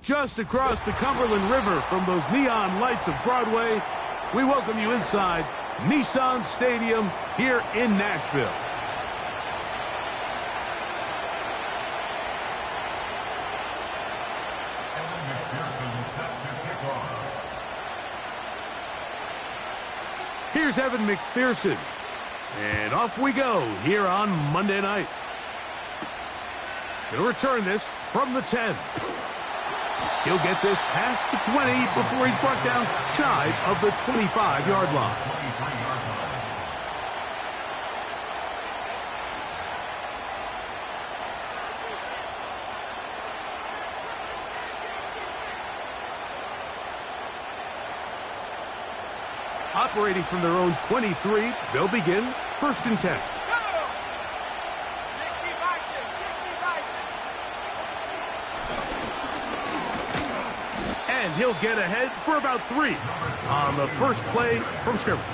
Just across the Cumberland River from those neon lights of Broadway, we welcome you inside Nissan Stadium here in Nashville. Here's Evan McPherson. And off we go here on Monday night. He'll return this from the 10. He'll get this past the 20 before he's brought down shy of the 25-yard line. Operating from their own 23, they'll begin 1st and 10. And he'll get ahead for about 3 on the first play from scrimmage.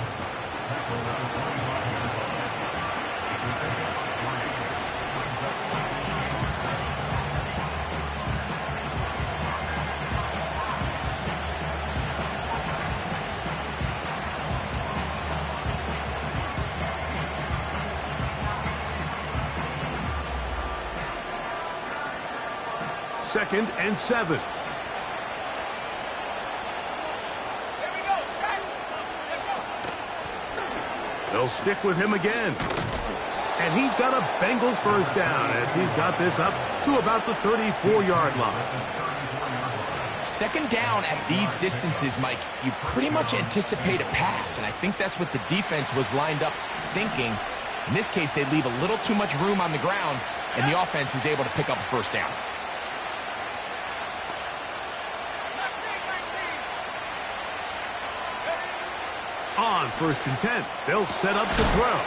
Second and 7. They'll stick with him again. And he's got a Bengals first down as he's got this up to about the 34-yard line. Second down at these distances, Mike, you pretty much anticipate a pass, and I think that's what the defense was lined up thinking. In this case, they leave a little too much room on the ground, and the offense is able to pick up a first down. On 1st and 10, they'll set up to throw.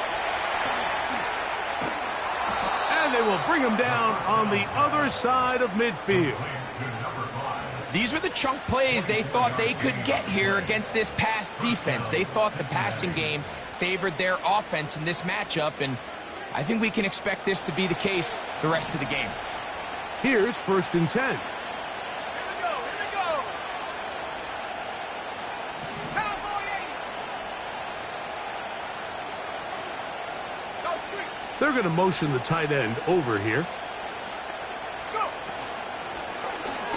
And they will bring him down on the other side of midfield. These are the chunk plays they thought they could get here against this pass defense. They thought the passing game favored their offense in this matchup, and I think we can expect this to be the case the rest of the game. Here's 1st and 10. They're going to motion the tight end over here.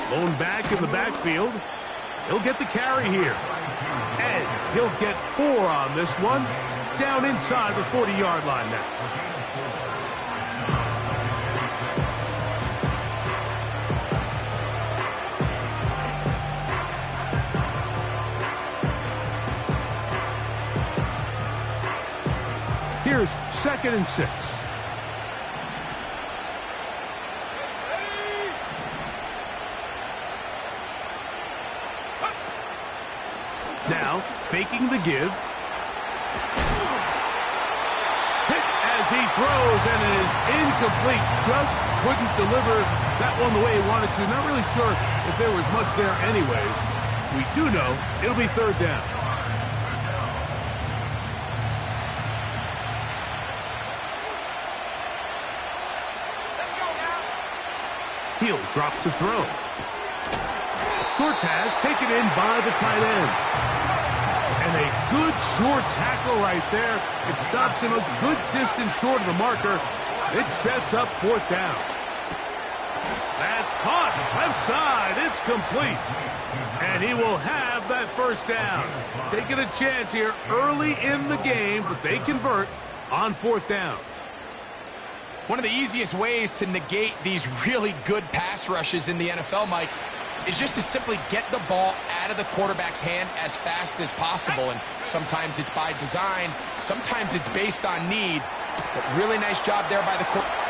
Lone back in the backfield. He'll get the carry here. And he'll get 4 on this one. Down inside the 40-yard line now. Here's 2nd and 6. Now, faking the give. Hit as he throws, and it is incomplete. Just couldn't deliver that one the way he wanted to. Not really sure if there was much there anyways. We do know it'll be 3rd down. He'll drop to throw. Short pass taken in by the tight end. And a good short tackle right there. It stops him a good distance short of the marker. It sets up 4th down. That's caught. Left side. It's complete. And he will have that 1st down. Taking a chance here early in the game, but they convert on 4th down. One of the easiest ways to negate these really good pass rushes in the NFL, Mike, is just to simply get the ball out of the quarterback's hand as fast as possible. And sometimes it's by design, sometimes it's based on need. But really nice job there by the quarterback.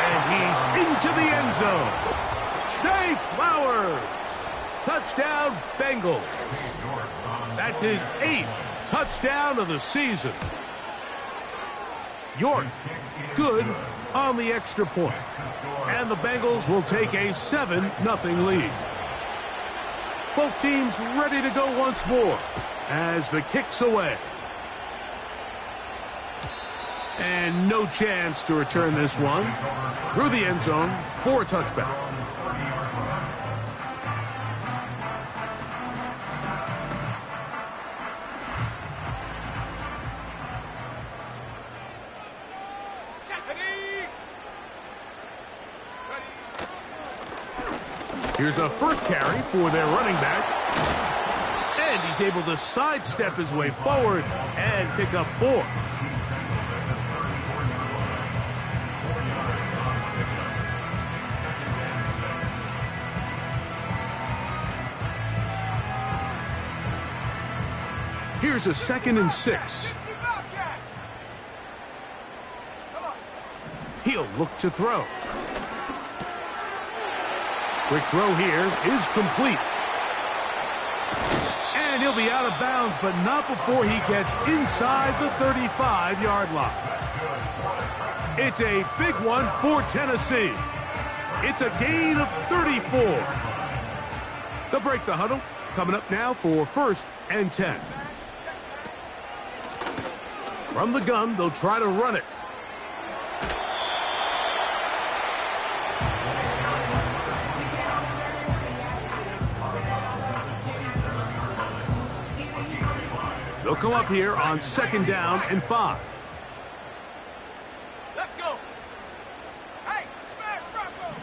And he's into the end zone. Zay Flowers. Touchdown, Bengals. That's his 8th touchdown of the season. York, good on the extra point. And the Bengals will take a 7-0 lead. Both teams ready to go once more as the kick's away. And no chance to return this one through the end zone for a touchback. Here's a first carry for their running back. And he's able to sidestep his way forward and pick up 4. Here's a 2nd and 6. He'll look to throw. Quick throw here is complete. And he'll be out of bounds, but not before he gets inside the 35-yard line. It's a big one for Tennessee. It's a gain of 34. They'll break the huddle. Coming up now for 1st and 10. From the gun, they'll try to run it. They'll come up here on 2nd down and 5. Let's go. Hey, smash Bronco.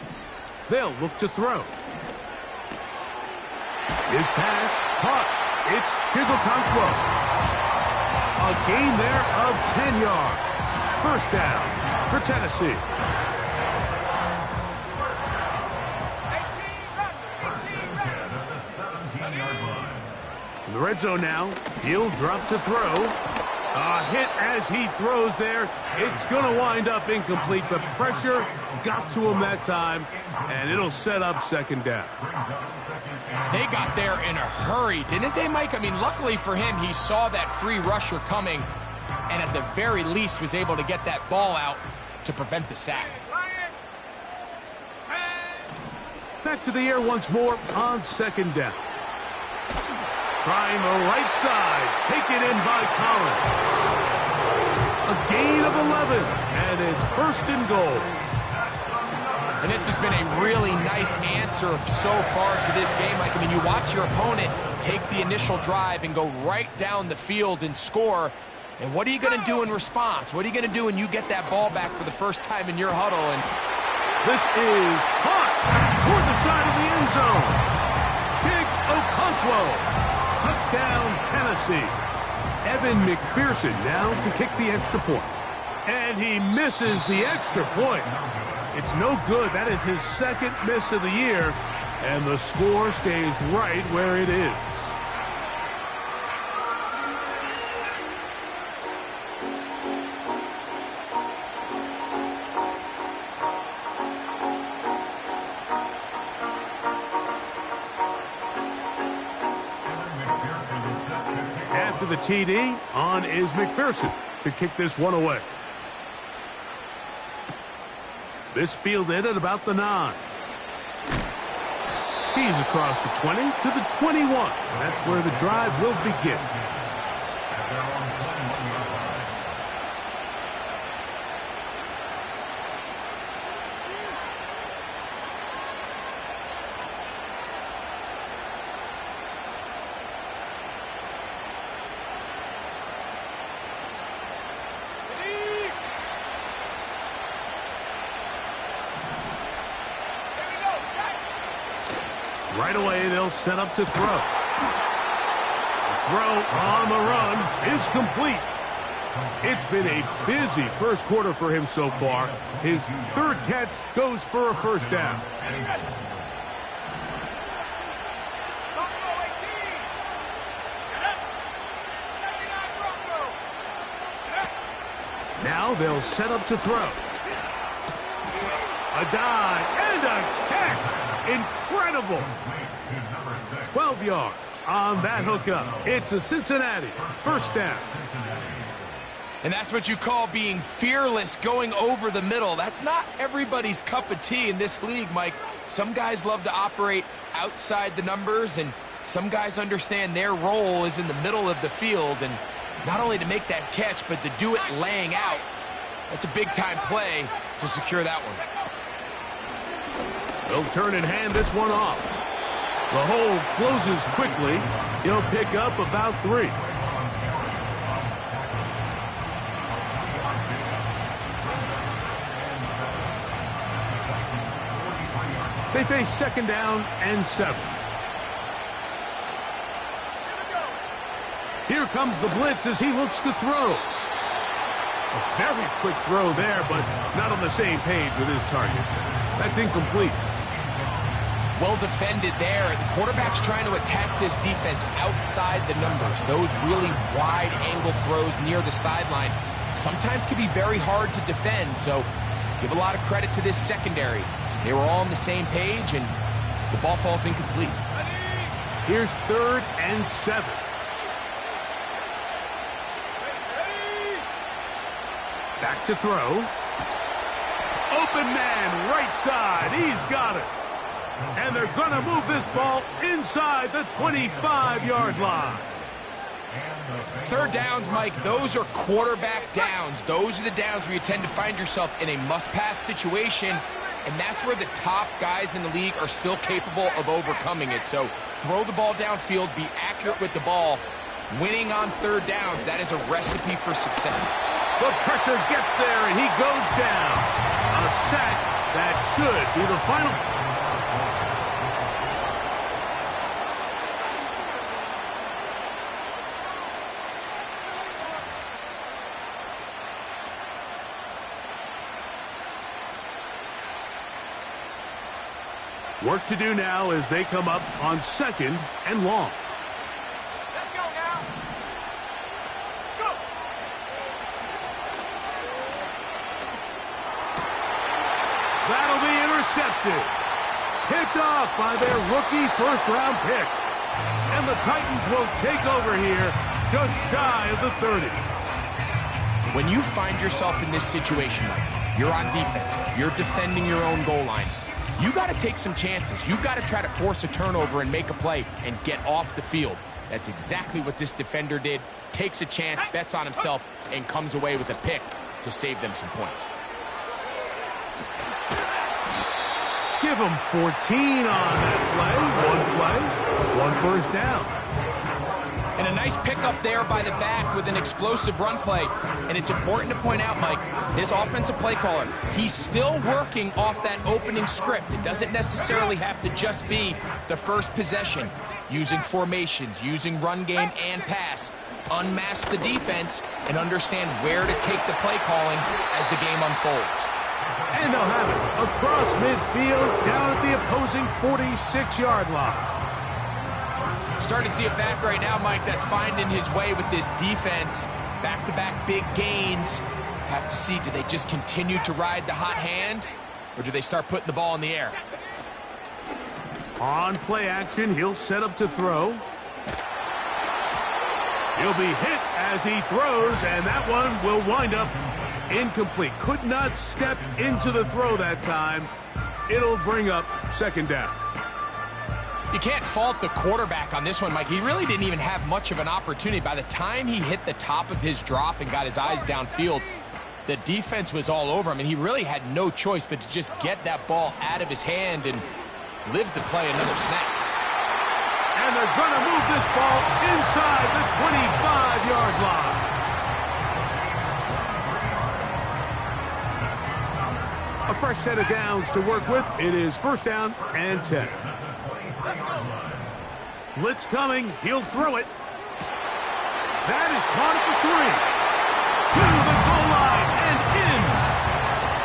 They'll look to throw. His pass caught. It's Chigokonkwo. A gain there of 10 yards. 1st down for Tennessee. 18 In the red zone now, he'll drop to throw. A hit as he throws there. It's going to wind up incomplete. The pressure got to him that time, and it'll set up 2nd down. They got there in a hurry, didn't they, Mike? I mean, luckily for him, he saw that free rusher coming and at the very least was able to get that ball out to prevent the sack. Back to the air once more on 2nd down. Trying the right side. Taken in by Collins. A gain of 11, and it's 1st and goal. And this has been a really nice answer so far to this game. Like, I mean, you watch your opponent take the initial drive and go right down the field and score. And what are you going to do in response? What are you going to do when you get that ball back for the first time in your huddle? And this is caught toward the side of the end zone. Chigokonkwo. Touchdown, Tennessee. Evan McPherson now to kick the extra point. And he misses the extra point. It's no good. That is his 2nd miss of the year. And the score stays right where it is. After the TD, on is McPherson to kick this one away. This fielded at about the 9. He's across the 20 to the 21. That's where the drive will begin. Right away, they'll set up to throw. The throw on the run is complete. It's been a busy 1st quarter for him so far. His 3rd catch goes for a 1st down. Now they'll set up to throw. A dive and a catch. Incredible. 12 yards on that hookup. It's a Cincinnati 1st down. And that's what you call being fearless, going over the middle. That's not everybody's cup of tea in this league, Mike. Some guys love to operate outside the numbers, and some guys understand their role is in the middle of the field. And not only to make that catch, but to do it laying out. That's a big-time play to secure that one. They'll turn and hand this one off. The hole closes quickly. He'll pick up about 3. They face second down and 7. Here comes the blitz as he looks to throw. A very quick throw there, but not on the same page with his target. That's incomplete. Well defended there. The quarterback's trying to attack this defense outside the numbers. Those really wide angle throws near the sideline sometimes can be very hard to defend, so give a lot of credit to this secondary. They were all on the same page, and the ball falls incomplete. Here's 3rd and 7. Back to throw. Open man, right side. He's got it. And they're going to move this ball inside the 25-yard line. 3rd downs, Mike, those are quarterback downs. Those are the downs where you tend to find yourself in a must-pass situation, and that's where the top guys in the league are still capable of overcoming it. So throw the ball downfield, be accurate with the ball. Winning on 3rd downs, that is a recipe for success. The pressure gets there, and he goes down. A sack that should be the final. Work to do now as they come up on 2nd and long. Let's go now. Go. That'll be intercepted. Picked off by their rookie first-round pick. And the Titans will take over here just shy of the 30. When you find yourself in this situation, Mike, you're on defense, you're defending your own goal line, you got to take some chances. You got to try to force a turnover and make a play and get off the field. That's exactly what this defender did. Takes a chance, bets on himself, and comes away with a pick to save them some points. Give them 14 on that play. One 1st down. And a nice pickup there by the back with an explosive run play. And it's important to point out, Mike, his offensive play caller, he's still working off that opening script. It doesn't necessarily have to just be the first possession. Using formations, using run game and pass. Unmask the defense and understand where to take the play calling as the game unfolds. And they'll have it across midfield down at the opposing 46-yard line. Starting to see it back right now, Mike, that's finding his way with this defense. Back-to-back big gains. Have to see, do they just continue to ride the hot hand, or do they start putting the ball in the air? On play action, he'll set up to throw. He'll be hit as he throws, and that one will wind up incomplete. Could not step into the throw that time. It'll bring up 2nd down. You can't fault the quarterback on this one, Mike. He really didn't even have much of an opportunity. By the time he hit the top of his drop and got his eyes downfield, the defense was all over him, and he really had no choice but to just get that ball out of his hand and live to play another snap. And they're going to move this ball inside the 25-yard line. A fresh set of downs to work with. It is 1st down and 10. Blitz coming. He'll throw it. That is caught at the 3. To the goal line and in.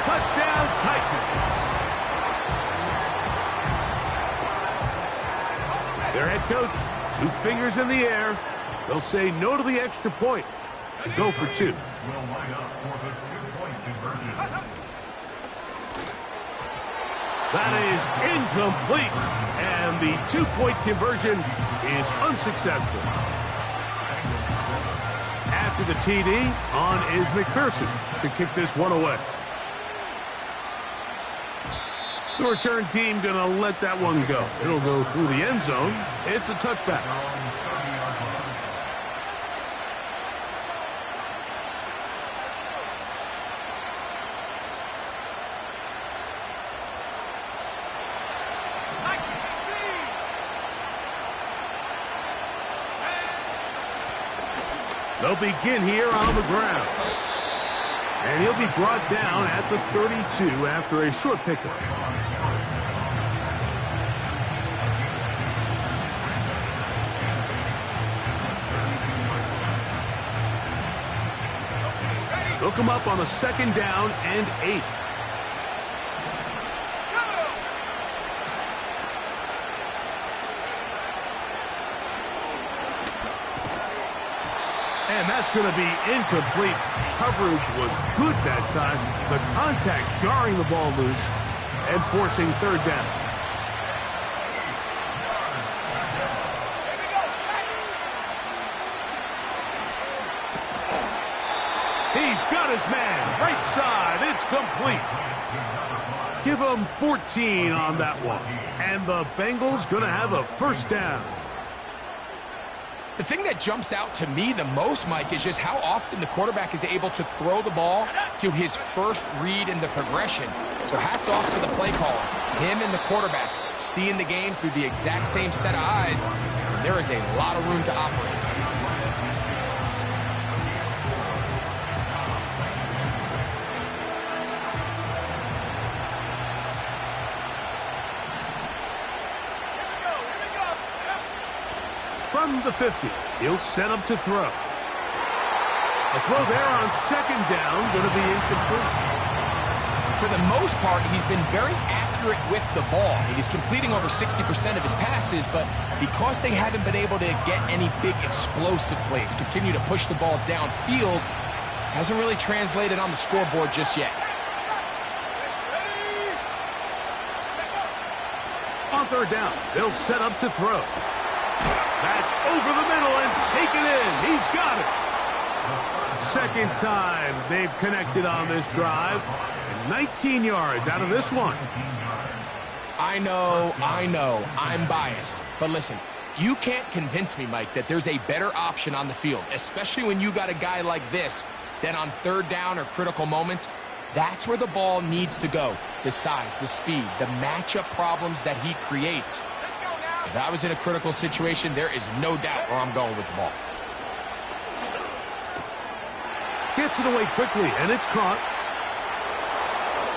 Touchdown Titans. Their head coach, 2 fingers in the air. They'll say no to the extra point and go for 2. That is incomplete, and the 2-point conversion is unsuccessful. After the TD, on is McPherson to kick this one away. The return team going to let that one go. It'll go through the end zone. It's a touchback. They'll begin here on the ground. And he'll be brought down at the 32 after a short pickup. They'll come up on a 2nd down and 8. And that's going to be incomplete. Coverage was good that time. The contact jarring the ball loose and forcing 3rd down. He's got his man. Right side. It's complete. Give him 14 on that one. And the Bengals going to have a 1st down. The thing that jumps out to me the most, Mike, is just how often the quarterback is able to throw the ball to his first read in the progression. So hats off to the play caller. Him and the quarterback seeing the game through the exact same set of eyes. And there is a lot of room to operate. From the 50, he'll set up to throw. A throw there on 2nd down, going to be incomplete. For the most part, he's been very accurate with the ball. He's completing over 60% of his passes, but because they haven't been able to get any big explosive plays, continue to push the ball downfield, hasn't really translated on the scoreboard just yet. On 3rd down, they'll set up to throw. That's over the middle and taken in. He's got it. 2nd time they've connected on this drive. And 19 yards out of this one. I know, I'm biased. But listen, you can't convince me, Mike, that there's a better option on the field, especially when you got a guy like this, than on 3rd down or critical moments. That's where the ball needs to go. The size, the speed, the matchup problems that he creates. If I was in a critical situation, there is no doubt where I'm going with the ball. Gets it away quickly, and it's caught.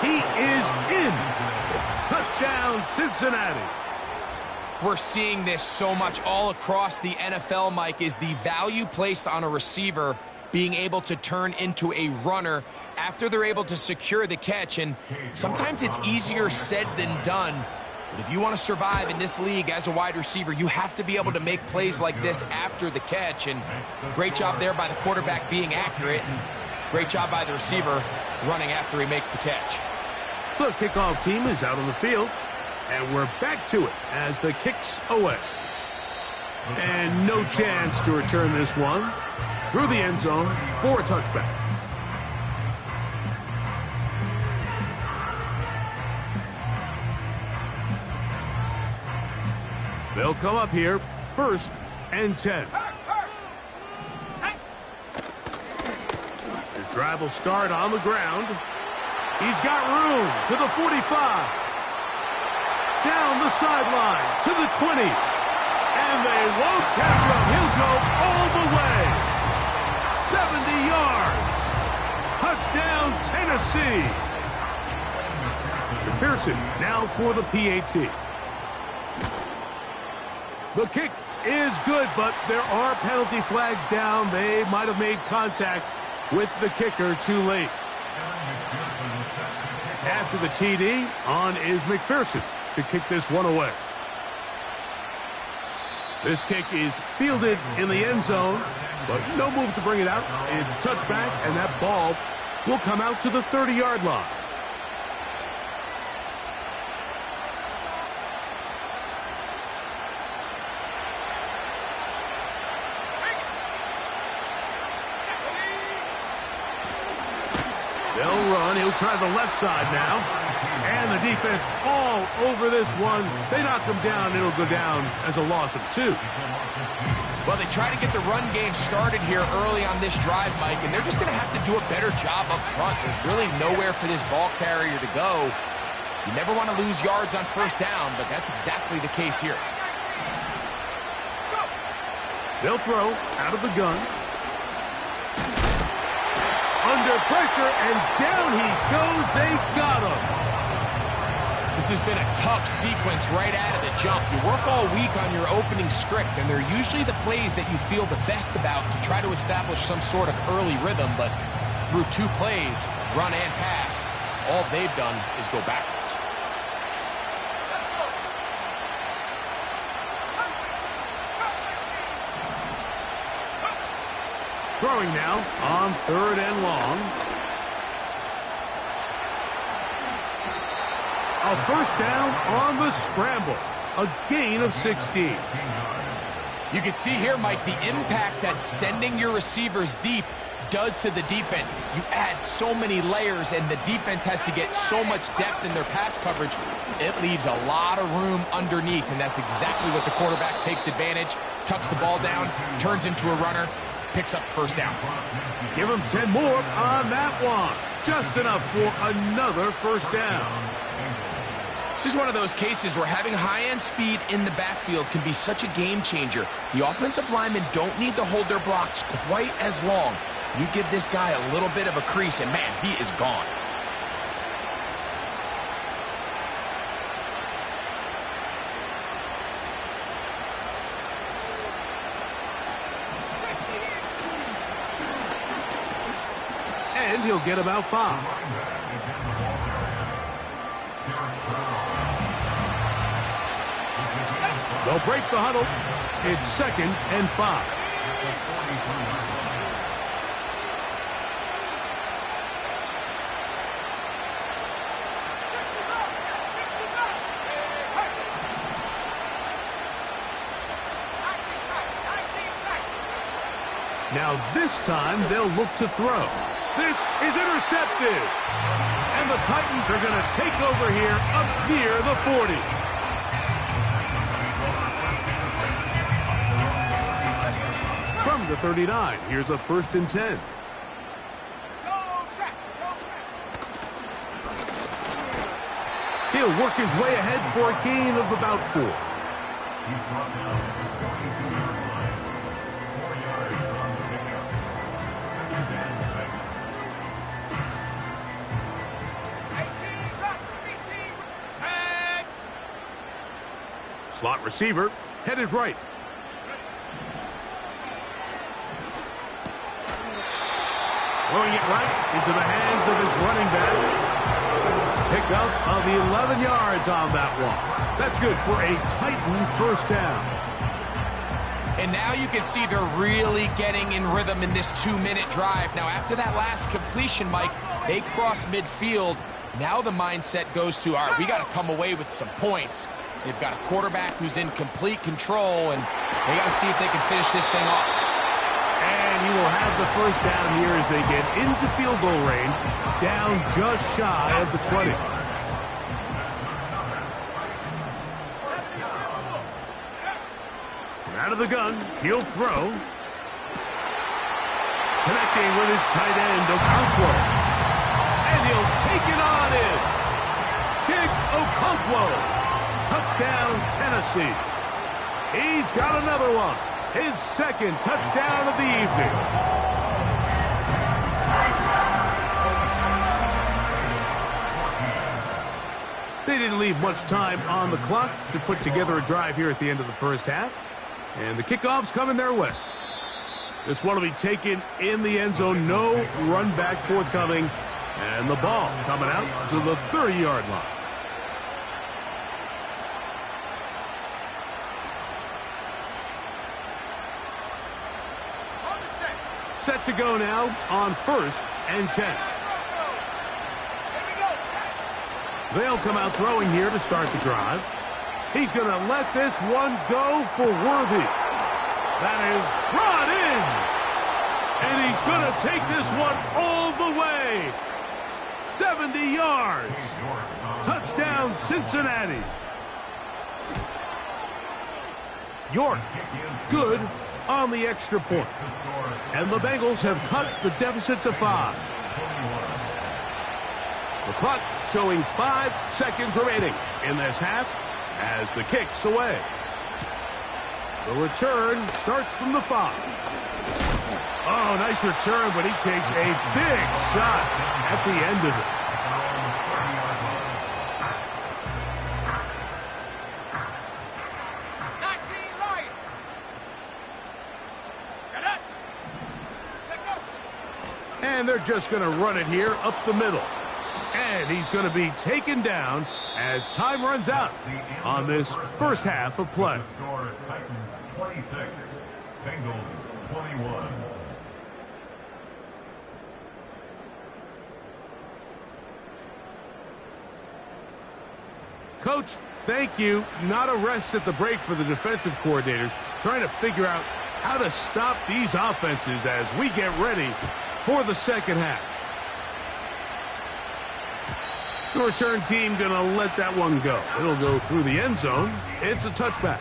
He is in. Touchdown, Cincinnati. We're seeing this so much all across the NFL, Mike, is the value placed on a receiver being able to turn into a runner after they're able to secure the catch. And sometimes it's easier said than done. But if you want to survive in this league as a wide receiver, you have to be able to make plays like this after the catch. And great job there by the quarterback being accurate. And great job by the receiver running after he makes the catch. The kickoff team is out on the field. And we're back to it as the kick's away. And no chance to return this one through the end zone for a touchback. They'll come up here, 1st and 10. His drive will start on the ground. He's got room to the 45. Down the sideline to the 20. And they won't catch him. He'll go all the way. 70 yards. Touchdown, Tennessee. McPherson now for the PAT. The kick is good, but there are penalty flags down. They might have made contact with the kicker too late. After the TD, on is McPherson to kick this one away. This kick is fielded in the end zone, but no move to bring it out. It's touchback, and that ball will come out to the 30-yard line. They'll run. He'll try the left side now. And the defense all over this one. They knock him down. It'll go down as a loss of 2. Well, they try to get the run game started here early on this drive, Mike, and they're just going to have to do a better job up front. There's really nowhere for this ball carrier to go. You never want to lose yards on 1st down, but that's exactly the case here. They'll throw out of the gun. Under pressure, and down he goes. They got him. This has been a tough sequence right out of the jump. You work all week on your opening script, and they're usually the plays that you feel the best about to try to establish some sort of early rhythm, but through 2 plays, run and pass. All they've done is go backwards. Throwing now on 3rd and long. A first down on the scramble. A gain of 16. You can see here, Mike, the impact that sending your receivers deep does to the defense. You add so many layers, and the defense has to get so much depth in their pass coverage. It leaves a lot of room underneath, and that's exactly what the quarterback takes advantage, tucks the ball down, turns into a runner, picks up the first down. Give him 10 more on that one. Just enough for another first down. This is one of those cases where having high-end speed in the backfield can be such a game changer. The offensive linemen don't need to hold their blocks quite as long. You give this guy a little bit of a crease, and man, he is gone. And he'll get about 5. They'll break the huddle. It's 2nd and 5. Now this time they'll look to throw. This is intercepted. And the Titans are going to take over here up near the 40. From the 39, here's a 1st and 10. He'll work his way ahead for a gain of about 4. Slot receiver, headed right. Throwing it right into the hands of his running back. Pickup of 11 yards on that one. That's good for a Titan first down. And now you can see they're really getting in rhythm in this 2-minute drive. Now, after that last completion, Mike, they cross midfield. Now the mindset goes to, all right, we got to come away with some points. They've got a quarterback who's in complete control, and they got to see if they can finish this thing off. And he will have the first down here as they get into field goal range, down just shy of the 20. From out of the gun, he'll throw. Connecting with his tight end, Okonkwo. And he'll take it on in. Chig Okonkwo. Touchdown, Tennessee. He's got another one. His 2nd touchdown of the evening. They didn't leave much time on the clock to put together a drive here at the end of the first half. And the kickoff's coming their way. This one will be taken in the end zone. No run back forthcoming. And the ball coming out to the 30-yard line. Set to go now on 1st and 10. They'll come out throwing here to start the drive. He's going to let this one go for Worthy. That is brought in. And he's going to take this one all the way. 70 yards. Touchdown, Cincinnati. York, good on the extra point. And the Bengals have cut the deficit to 5. The clock showing 5 seconds remaining in this half as the kick's away. The return starts from the 5. Oh, nice return, but he takes a big shot at the end of it. And they're just going to run it here up the middle. And he's going to be taken down as time runs out on this first half of play. Score Titans 26, Bengals 21. Coach, thank you. Not a rest at the break for the defensive coordinators, trying to figure out how to stop these offenses as we get ready for the second half. The return team going to let that one go. It'll go through the end zone. It's a touchback.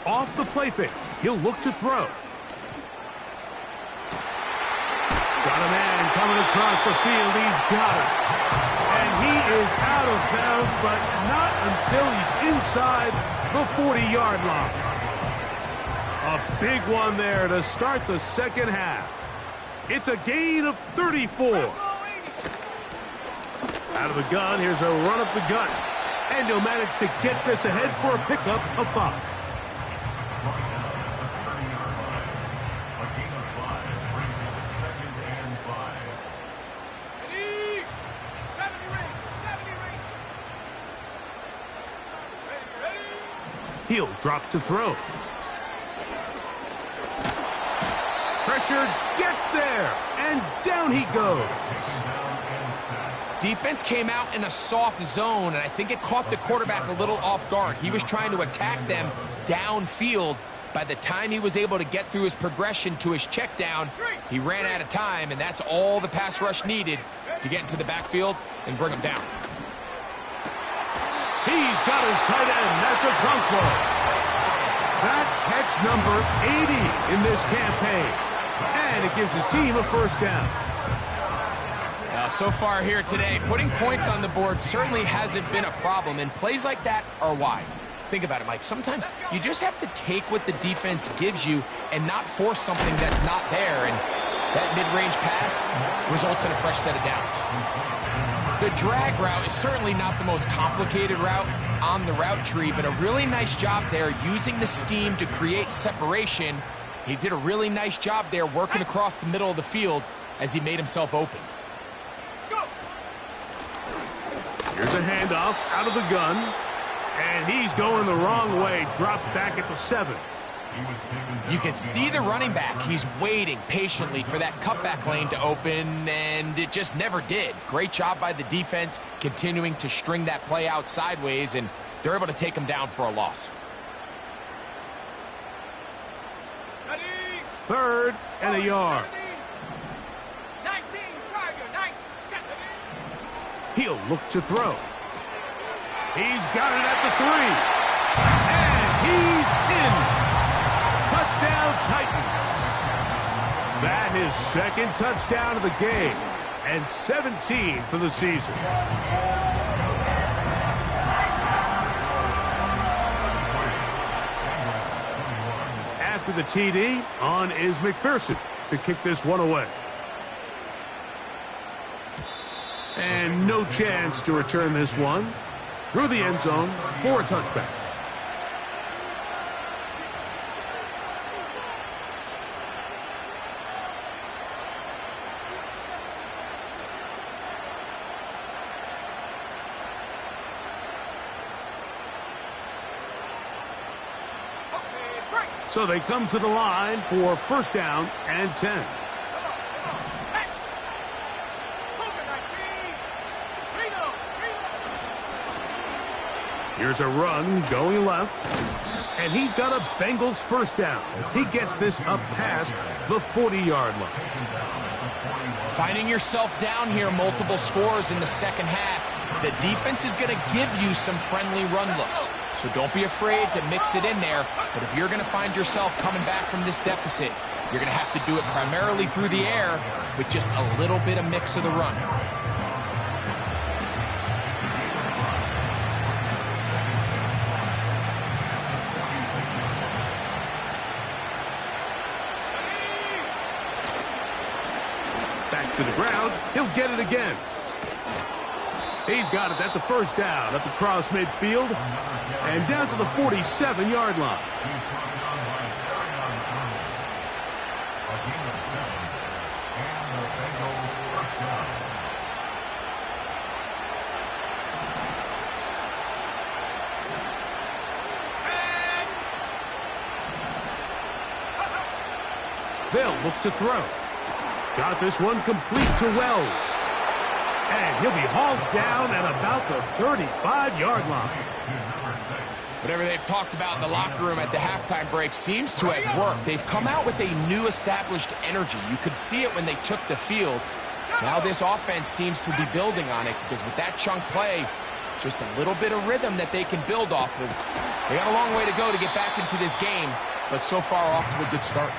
Off the play fake. He'll look to throw. Got a man coming across the field. He's got it. And he is out of bounds, but not until he's inside the 40-yard line. A big one there to start the second half. It's a gain of 34. Out of the gun, here's a run up the gut. And he'll manage to get this ahead for a pickup of 5. He'll drop to throw. Pressure gets there, and down he goes. Defense came out in a soft zone, and I think it caught the quarterback a little off guard. He was trying to attack them downfield. By the time he was able to get through his progression to his check down, he ran out of time, and that's all the pass rush needed to get into the backfield and bring him down. He's got his tight end. That's a Grunkle. That catch number 80 in this campaign. And it gives his team a first down. So far here today, putting points on the board certainly hasn't been a problem, and plays like that are why. Think about it, Mike. Sometimes you just have to take what the defense gives you and not force something that's not there, and that mid-range pass results in a fresh set of downs. The drag route is certainly not the most complicated route on the route tree, but a really nice job there using the scheme to create separation. He did a really nice job there working across the middle of the field as he made himself open. Here's a handoff out of the gun, and he's going the wrong way. Dropped back at the 7. You can see the running back. He's waiting patiently for that cutback lane to open, and it just never did. Great job by the defense continuing to string that play out sideways, and they're able to take him down for a loss. Third and a yard. 19, Tiger, 19, He'll look to throw. He's got it at the 3. And he's in. Touchdown, Titans. That his second touchdown of the game, and 17 for the season. After the TD, on is McPherson to kick this one away. And no chance to return this one through the end zone for a touchback. So they come to the line for first down and 10. Here's a run going left. And he's got a Bengals first down as he gets this up past the 40-yard line. Finding yourself down here, multiple scores in the second half. The defense is going to give you some friendly run looks. So don't be afraid to mix it in there. But if you're going to find yourself coming back from this deficit, you're going to have to do it primarily through the air with just a little bit of mix of the run. to the ground. He'll get it again. He's got it. That's a first down up across midfield and down to the 47-yard line. They'll look to throw. Got this one complete to Wells. And he'll be hauled down at about the 35-yard line. Whatever they've talked about in the locker room at the halftime break seems to have worked. They've come out with a new established energy. You could see it when they took the field. Now this offense seems to be building on it because with that chunk play, just a little bit of rhythm that they can build off of. They got a long way to go to get back into this game, but so far off to a good start.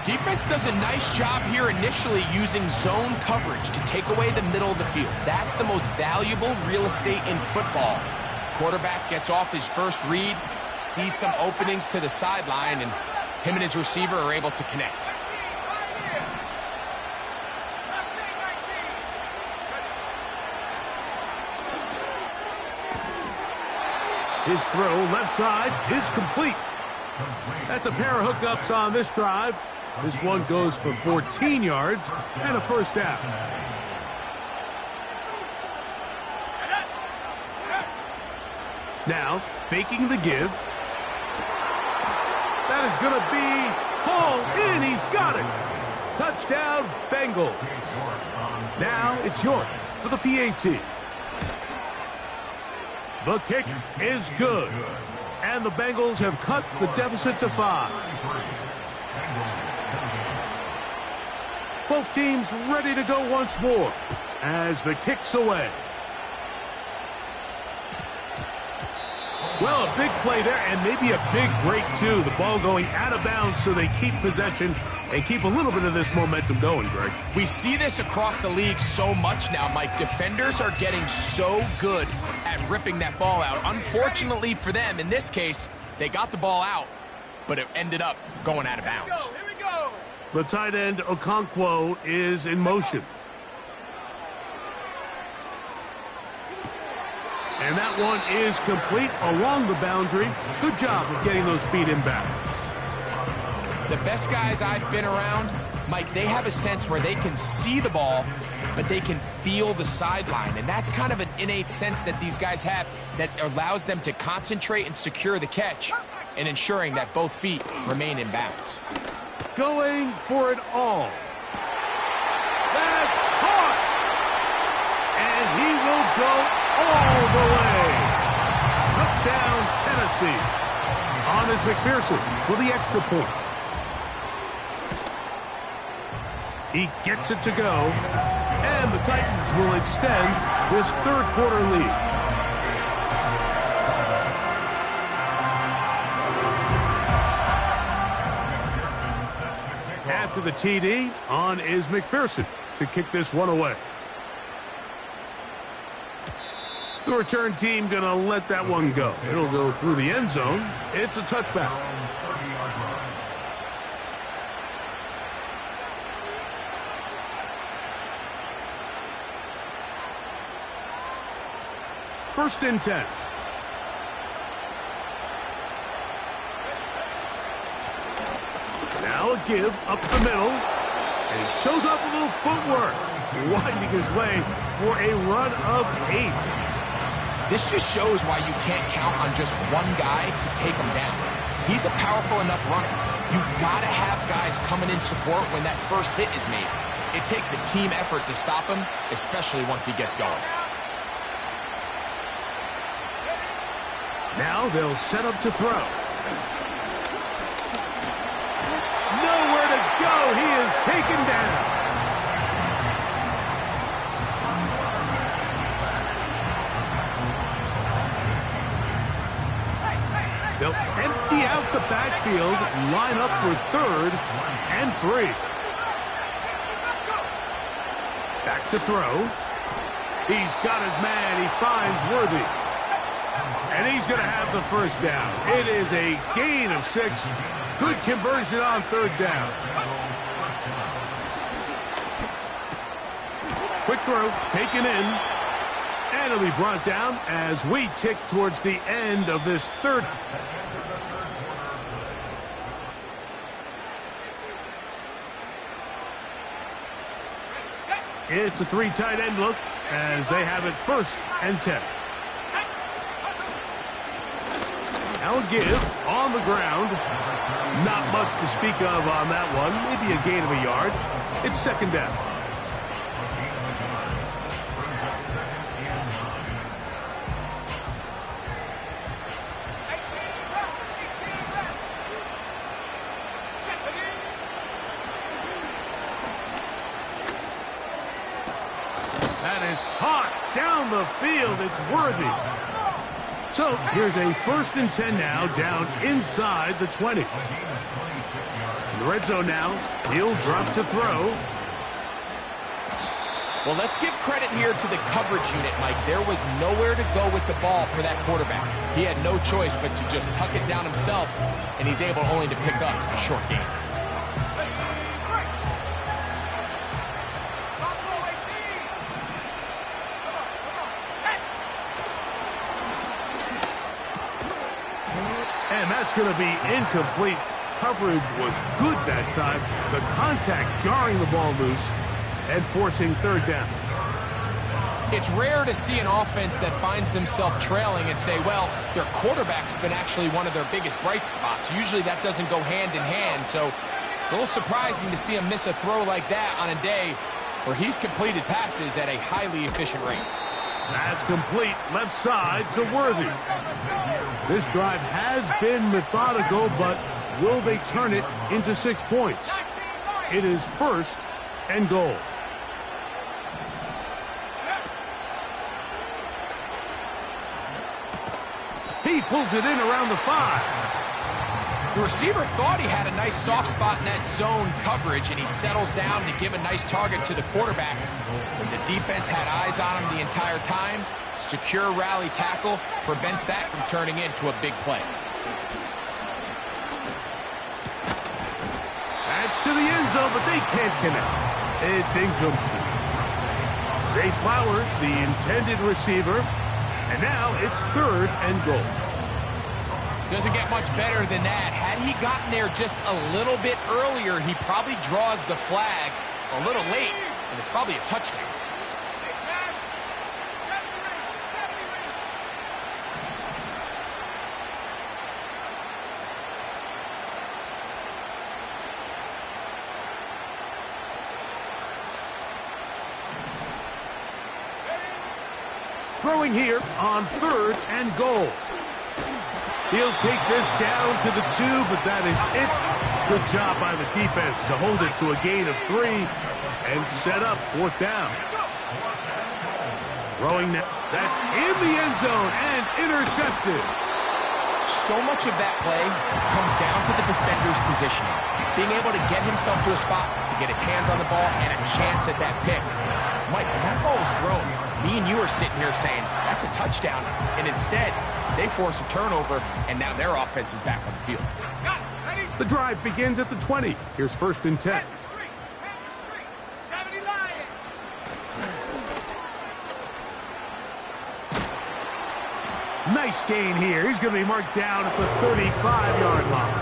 Defense does a nice job here initially using zone coverage to take away the middle of the field. That's the most valuable real estate in football. Quarterback gets off his first read, sees some openings to the sideline, and him and his receiver are able to connect. His throw left side is complete. That's a pair of hookups on this drive. This one goes for 14 yards and a first down. Now, faking the give. That is going to be hauled in. He's got it. Touchdown, Bengals. Now it's York for the PAT. The kick is good. And the Bengals have cut the deficit to 5. Both teams ready to go once more as the kick's away. Well, a big play there and maybe a big break too. The ball going out of bounds so they keep possession and keep a little bit of this momentum going, Greg. We see this across the league so much now, Mike. Defenders are getting so good at ripping that ball out. Unfortunately for them, in this case, they got the ball out, but it ended up going out of bounds. Here we go. The tight end, Okonkwo, is in motion. And that one is complete along the boundary. Good job of getting those feet in back. The best guys I've been around, Mike, they have a sense where they can see the ball, but they can feel the sideline. And that's kind of an innate sense that these guys have that allows them to concentrate and secure the catch and ensuring that both feet remain in bounds. Going for it all. That's caught! And he will go all the way. Touchdown, Tennessee. On is McPherson for the extra point. He gets it to go. And the Titans will extend this third quarter lead. After the TD, on is McPherson to kick this one away. The return team going to let that one go. It'll go through the end zone. It's a touchback. First and 10. Now a give up the middle. And he shows off a little footwork, winding his way for a run of 8. This just shows why you can't count on just one guy to take him down. He's a powerful enough runner. You gotta have guys coming in support when that first hit is made. It takes a team effort to stop him, especially once he gets going. Now they'll set up to throw. Nowhere to go. He is taken down. They'll empty out the backfield, line up for 3rd and 3. Back to throw. He's got his man. He finds Worthy. And he's going to have the first down. It is a gain of 6. Good conversion on 3rd down. Quick throw, taken in. And it'll be brought down as we tick towards the end of this third. It's a 3 tight end look as they have it 1st and 10. Now a give on the ground. Not much to speak of on that one. Maybe a gain of a yard. It's 2nd down. That is caught down the field. It's worthy. So here's a 1st and 10 now, down inside the 20. In the red zone now, he'll drop to throw. Well, let's give credit here to the coverage unit, Mike. There was nowhere to go with the ball for that quarterback. He had no choice but to just tuck it down himself, and he's able only to pick up a short gain. And that's going to be incomplete. Coverage was good that time. The contact jarring the ball loose and forcing 3rd down. It's rare to see an offense that finds themselves trailing and say, well, their quarterback's been actually one of their biggest bright spots. Usually that doesn't go hand in hand, so it's a little surprising to see him miss a throw like that on a day where he's completed passes at a highly efficient rate. That's complete. Left side to Worthy. This drive has been methodical, but will they turn it into 6 points? It is 1st and goal. He pulls it in around the 5. The receiver thought he had a nice soft spot in that zone coverage, and he settles down to give a nice target to the quarterback. When the defense had eyes on him the entire time, secure rally tackle prevents that from turning into a big play. That's to the end zone, but they can't connect. It's incomplete. Zay Flowers, the intended receiver, and now it's 3rd and goal. Doesn't get much better than that. Had he gotten there just a little bit earlier, he probably draws the flag a little late, and it's probably a touchdown. Throwing here on 3rd and goal. He'll take this down to the 2, but that is it. Good job by the defense to hold it to a gain of 3 and set up 4th down. Throwing that's in the end zone and intercepted. So much of that play comes down to the defender's positioning. Being able to get himself to a spot, to get his hands on the ball, and a chance at that pick. Mike, when that ball was thrown, me and you are sitting here saying, that's a touchdown. And instead, they force a turnover, and now their offense is back on the field. The drive begins at the 20. Here's 1st and 10. Nice gain here. He's going to be marked down at the 35-yard line.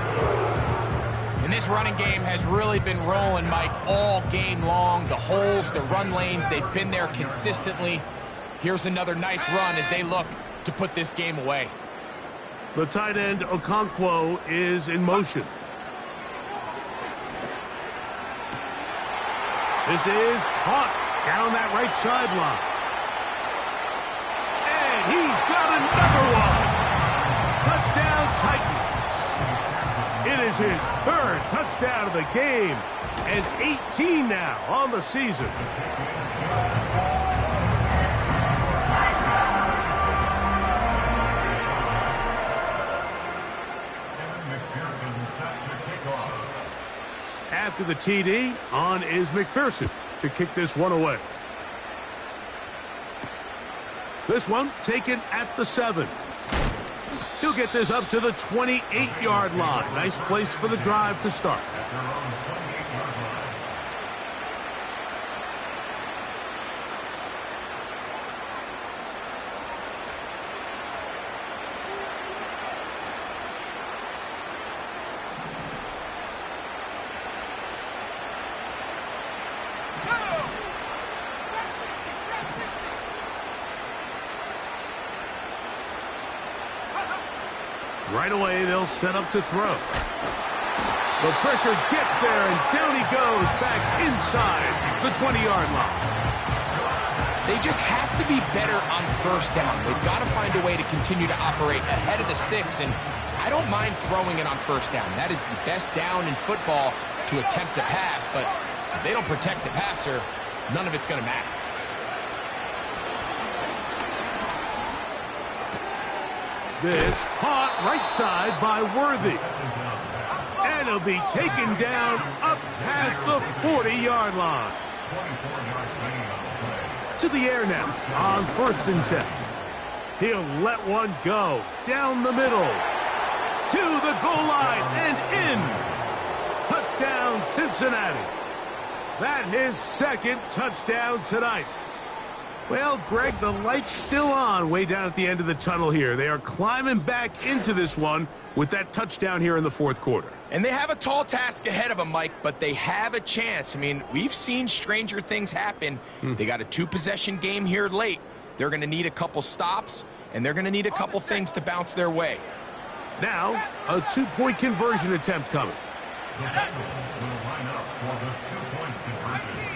And this running game has really been rolling, Mike, all game long. The holes, the run lanes, they've been there consistently. Here's another nice run as they look to put this game away. The tight end, Okonkwo, is in motion. This is caught down that right sideline. And he's got another one. Touchdown, Titans. It is his 3rd touchdown of the game, and 18 now on the season. After the TD, on is McPherson to kick this one away. This one taken at the 7. He'll get this up to the 28-yard line. Nice place for the drive to start. Right away, they'll set up to throw. The pressure gets there, and down he goes back inside the 20-yard line. They just have to be better on first down. They've got to find a way to continue to operate ahead of the sticks, and I don't mind throwing it on first down. That is the best down in football to attempt to pass, but if they don't protect the passer, none of it's going to matter. This caught right side by Worthy. And it'll be taken down up past the 40-yard line. To the air now on 1st and 10. He'll let one go down the middle. To the goal line and in. Touchdown, Cincinnati. That's his second touchdown tonight. Well, Greg, the light's still on way down at the end of the tunnel here. They are climbing back into this one with that touchdown here in the 4th quarter. And they have a tall task ahead of them, Mike, but they have a chance. I mean, we've seen stranger things happen. They got a 2-possession game here late. They're going to need a couple stops, and they're going to need a couple things to bounce their way. Now, a 2-point conversion attempt coming. The Bengals will line up for the 2-point conversion.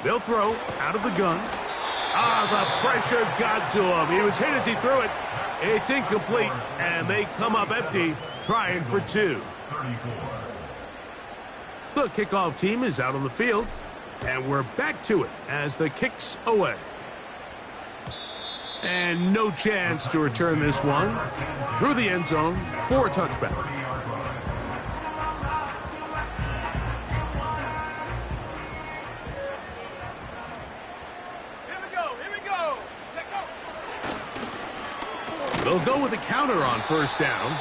They'll throw out of the gun. The pressure got to him. He was hit as he threw it. It's incomplete, and they come up empty, trying for 2. The kickoff team is out on the field, and we're back to it as the kick's away. And no chance to return this one through the end zone for a touchback. They'll go with a counter on 1st down,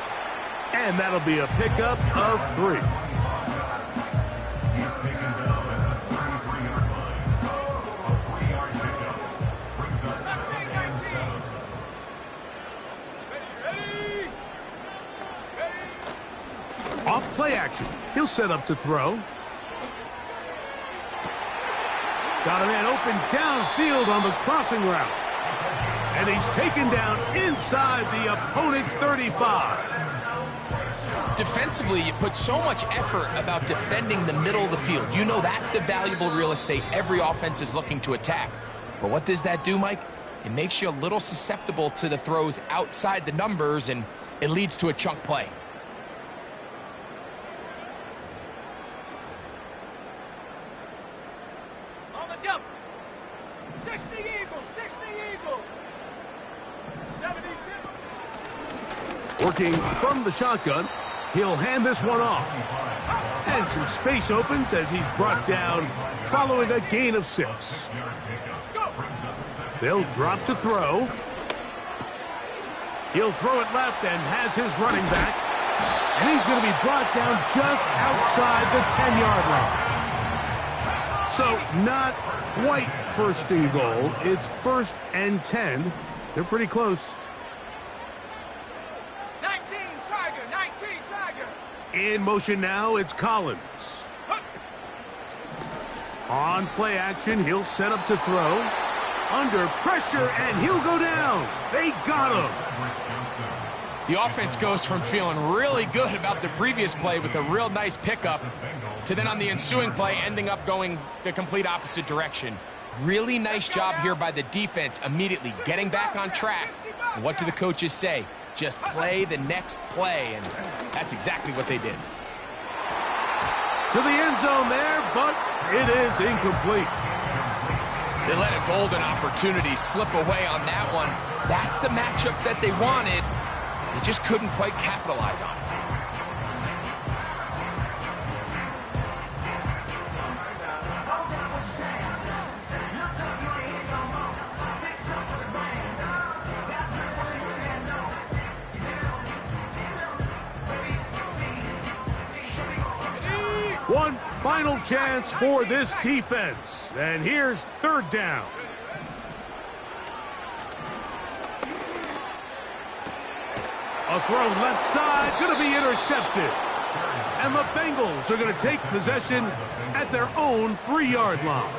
and that'll be a pickup of 3. He's taken down at the 33-yard line. A 3-yard pickup brings us 2nd and 7. Off play action. He'll set up to throw. Got a man open downfield on the crossing route. And he's taken down inside the opponent's 35. Defensively, you put so much effort about defending the middle of the field. You know that's the valuable real estate every offense is looking to attack. But what does that do, Mike? It makes you a little susceptible to the throws outside the numbers, and it leads to a chunk play. On the jump. 60 Eagles, 60 Eagles. 72. Working from the shotgun, he'll hand this one off. And some space opens as he's brought down following a gain of 6. They'll drop to throw. He'll throw it left and has his running back. And he's going to be brought down just outside the 10-yard line. So not quite 1st and goal. It's 1st and 10. They're pretty close. 19 Tiger, 19 Tiger. In motion now, it's Collins. On play action, he'll set up to throw. Under pressure, and he'll go down. They got him. The offense goes from feeling really good about the previous play with a real nice pickup to then on the ensuing play ending up going the complete opposite direction. Really nice job here by the defense immediately getting back on track. And what do the coaches say? Just play the next play, and that's exactly what they did. To the end zone there, but it is incomplete. They let a golden opportunity slip away on that one. That's the matchup that they wanted. They just couldn't quite capitalize on it. One final chance for this defense. And here's 3rd down. A throw left side, going to be intercepted. And the Bengals are going to take possession at their own 3-yard line.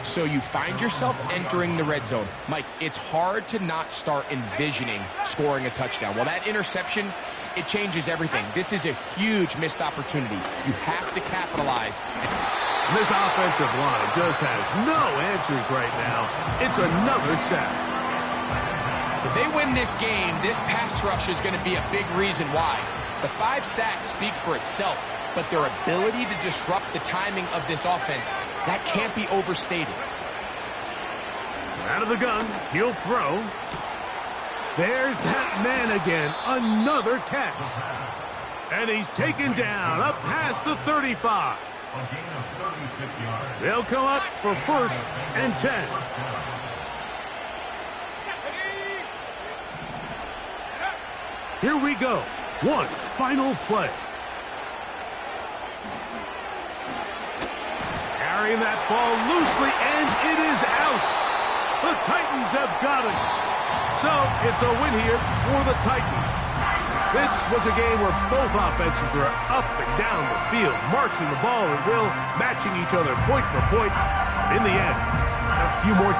So you find yourself entering the red zone. Mike, it's hard to not start envisioning scoring a touchdown. Well, that interception, it changes everything. This is a huge missed opportunity. You have to capitalize. This offensive line just has no answers right now. It's another sack. If they win this game, this pass rush is going to be a big reason why. The 5 sacks speak for itself, but their ability to disrupt the timing of this offense, that can't be overstated. Out of the gun, he'll throw. There's that man again, another catch. And he's taken down up past the 35. A gain of 36 yards. They'll come up for 1st and 10. Here we go. One final play. Carrying that ball loosely, and it is out. The Titans have got it. So it's a win here for the Titans. This was a game where both offenses were up and down the field, marching the ball at will, matching each other point for point. In the end, a few more